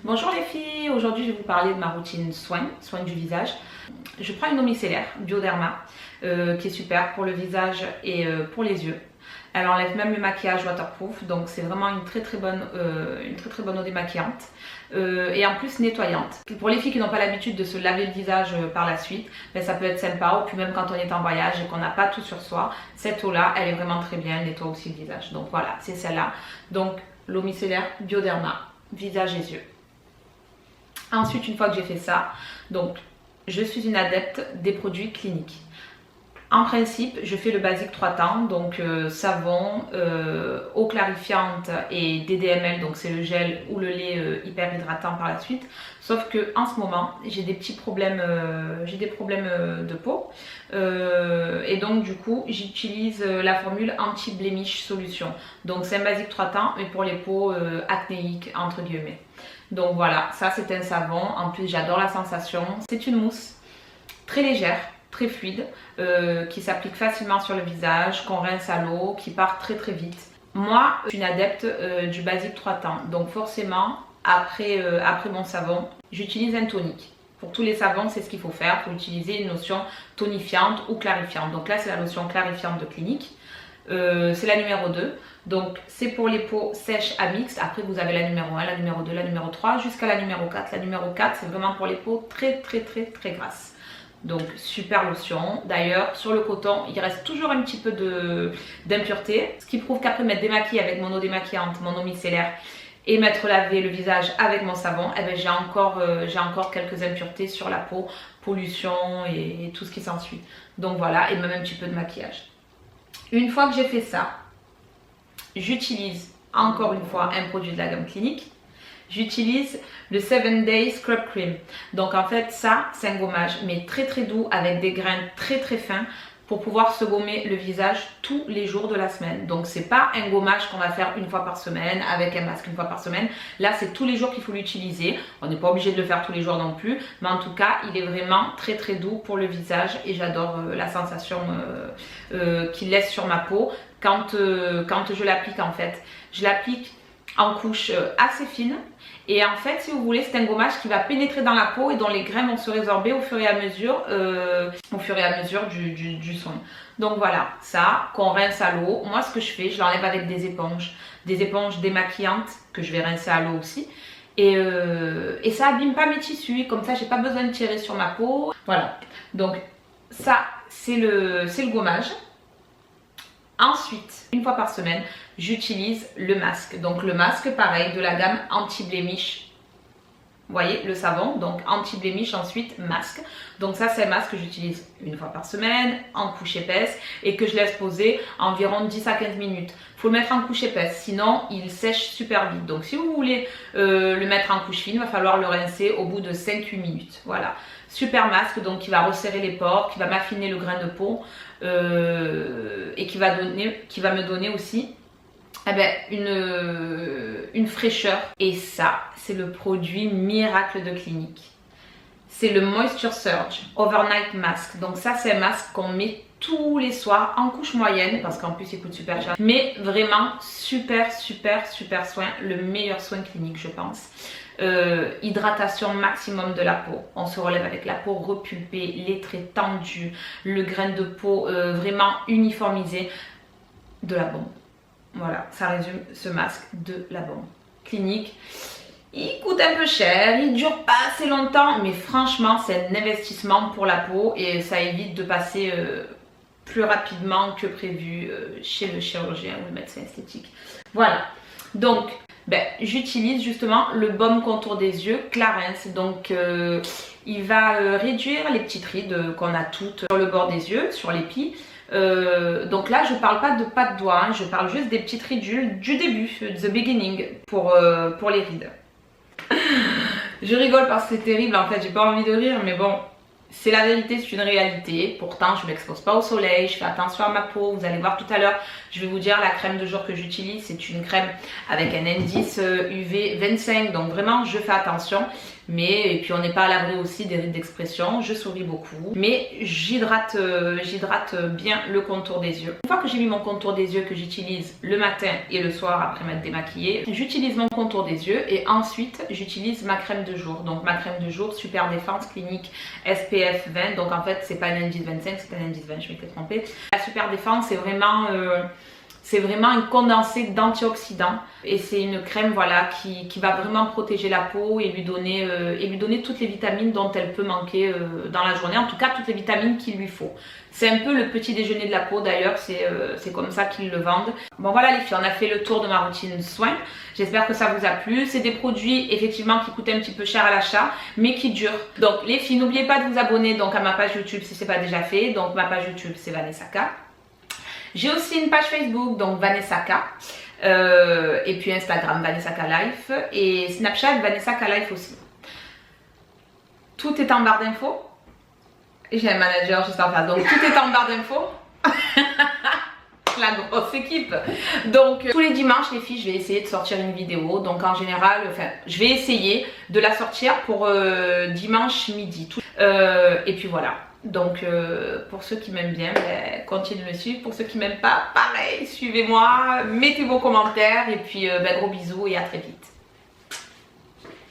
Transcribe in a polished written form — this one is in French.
Bonjour les filles, aujourd'hui je vais vous parler de ma routine soin du visage. Je prends une eau micellaire Bioderma qui est super pour le visage et pour les yeux. Elle enlève même le maquillage waterproof, donc c'est vraiment une très très bonne eau démaquillante et en plus nettoyante. Pour les filles qui n'ont pas l'habitude de se laver le visage par la suite, ben, ça peut être sympa, ou puis même quand on est en voyage et qu'on n'a pas tout sur soi, cette eau là elle est vraiment très bien, elle nettoie aussi le visage. Donc voilà, c'est celle-là. Donc l'eau micellaire Bioderma, visage et yeux. Ensuite, une fois que j'ai fait ça, donc je suis une adepte des produits cliniques. En principe, je fais le basique 3 temps, donc savon, eau clarifiante et DDML, donc c'est le gel ou le lait hyper hydratant par la suite. Sauf que en ce moment, j'ai des petits problèmes, de peau, et donc du coup, j'utilise la formule anti-blemish solution. Donc c'est un basique 3 temps, mais pour les peaux acnéiques entre guillemets. Donc voilà, ça c'est un savon. En plus, j'adore la sensation. C'est une mousse très légère, très fluide, qui s'applique facilement sur le visage, qu'on rince à l'eau, qui part très très vite. Moi, je suis une adepte du basique 3 temps, donc forcément, après mon savon, j'utilise un tonique. Pour tous les savons, c'est ce qu'il faut faire, il faut utiliser une lotion tonifiante ou clarifiante. Donc là, c'est la lotion clarifiante de Clinique. C'est la numéro 2, donc c'est pour les peaux sèches à mixte. Après vous avez la numéro 1, la numéro 2, la numéro 3 jusqu'à la numéro 4. La numéro 4 c'est vraiment pour les peaux très grasses. Donc super lotion. D'ailleurs sur le coton il reste toujours un petit peu d'impureté, ce qui prouve qu'après m'être démaquillée avec mon eau démaquillante, mon eau micellaire et m'être lavé le visage avec mon savon, eh ben, j'ai encore quelques impuretés sur la peau, pollution et tout ce qui s'ensuit. Donc voilà, et même un petit peu de maquillage. Une fois que j'ai fait ça, j'utilise encore une fois un produit de la gamme Clinique. J'utilise le 7 Day Scrub Cream. Donc en fait ça c'est un gommage mais très doux avec des grains très fins pour pouvoir se gommer le visage tous les jours de la semaine. Donc c'est pas un gommage qu'on va faire une fois par semaine avec un masque une fois par semaine. Là c'est tous les jours qu'il faut l'utiliser. On n'est pas obligé de le faire tous les jours non plus, mais en tout cas il est vraiment très doux pour le visage et j'adore la sensation qu'il laisse sur ma peau quand je l'applique. En fait je l'applique en couche assez fine et en fait si vous voulez c'est un gommage qui va pénétrer dans la peau et dont les grains vont se résorber au fur et à mesure du soin. Donc voilà, ça qu'on rince à l'eau. Moi ce que je fais, je l'enlève avec des éponges démaquillantes que je vais rincer à l'eau aussi et ça abîme pas mes tissus, comme ça j'ai pas besoin de tirer sur ma peau. Voilà, donc ça c'est le gommage. Ensuite, une fois par semaine, j'utilise le masque. Donc le masque, pareil, de la gamme anti-blemish. Vous voyez, le savon, donc anti-blemish, ensuite masque. Donc ça, c'est un masque que j'utilise une fois par semaine, en couche épaisse, et que je laisse poser environ 10 à 15 minutes. Il faut le mettre en couche épaisse, sinon il sèche super vite. Donc si vous voulez le mettre en couche fine, il va falloir le rincer au bout de 5-8 minutes. Voilà, super masque, donc qui va resserrer les pores, qui va m'affiner le grain de peau, et qui va me donner aussi une fraîcheur. Et ça c'est le produit miracle de Clinique, c'est le Moisture Surge Overnight Mask. Donc ça c'est un masque qu'on met tous les soirs en couche moyenne parce qu'en plus il coûte super cher, mais vraiment super soin, le meilleur soin Clinique je pense. Hydratation maximum de la peau, on se relève avec la peau repulpée, les traits tendus, le grain de peau vraiment uniformisé, de la bombe. Voilà, ça résume ce masque, de la bombe. Clinique, il coûte un peu cher, il dure pas assez longtemps, mais franchement c'est un investissement pour la peau et ça évite de passer plus rapidement que prévu chez le chirurgien ou le médecin esthétique. Voilà, donc j'utilise justement le baume contour des yeux Clarins. Donc il va réduire les petites rides qu'on a toutes sur le bord des yeux, sur les plis. Donc là je parle pas de doigts, hein, je parle juste des petites ridules du début, the beginning, pour les rides. Je rigole parce que c'est terrible en fait, j'ai pas envie de rire, mais bon, c'est la vérité, c'est une réalité. Pourtant je m'expose pas au soleil, je fais attention à ma peau. Vous allez voir tout à l'heure, je vais vous dire la crème de jour que j'utilise. C'est une crème avec un indice UV 25, donc vraiment je fais attention. Mais et puis on n'est pas à l'abri aussi des rides d'expression, je souris beaucoup, mais j'hydrate bien le contour des yeux. Une fois que j'ai mis mon contour des yeux que j'utilise le matin et le soir après m'être démaquillée, j'utilise mon contour des yeux et ensuite j'utilise ma crème de jour. Donc ma crème de jour Super Défense Clinique SPF 20, donc en fait c'est pas un indice 25, c'est un indice 20, je m'étais trompée. La Super Défense c'est vraiment un condensé d'antioxydants et c'est une crème voilà, qui va vraiment protéger la peau et lui donner toutes les vitamines dont elle peut manquer dans la journée, en tout cas toutes les vitamines qu'il lui faut. C'est un peu le petit déjeuner de la peau d'ailleurs, c'est comme ça qu'ils le vendent. Bon voilà les filles, on a fait le tour de ma routine soins, j'espère que ça vous a plu. C'est des produits effectivement qui coûtent un petit peu cher à l'achat mais qui durent. Donc les filles, n'oubliez pas de vous abonner donc à ma page YouTube si ce n'est pas déjà fait. Donc ma page YouTube c'est Vanessa K. J'ai aussi une page Facebook, donc Vanessa K, et puis Instagram Vanessa K Life, et Snapchat Vanessa K Life aussi. Tout est en barre d'infos. J'ai un manager juste en face, donc tout est en barre d'infos. La grosse équipe. Donc tous les dimanches les filles, je vais essayer de sortir une vidéo. Donc en général, enfin, je vais essayer de la sortir pour dimanche midi. Et puis voilà. Donc pour ceux qui m'aiment bien, ben, continuez de me suivre. Pour ceux qui m'aiment pas, pareil, suivez-moi, mettez vos commentaires et puis ben, gros bisous et à très vite.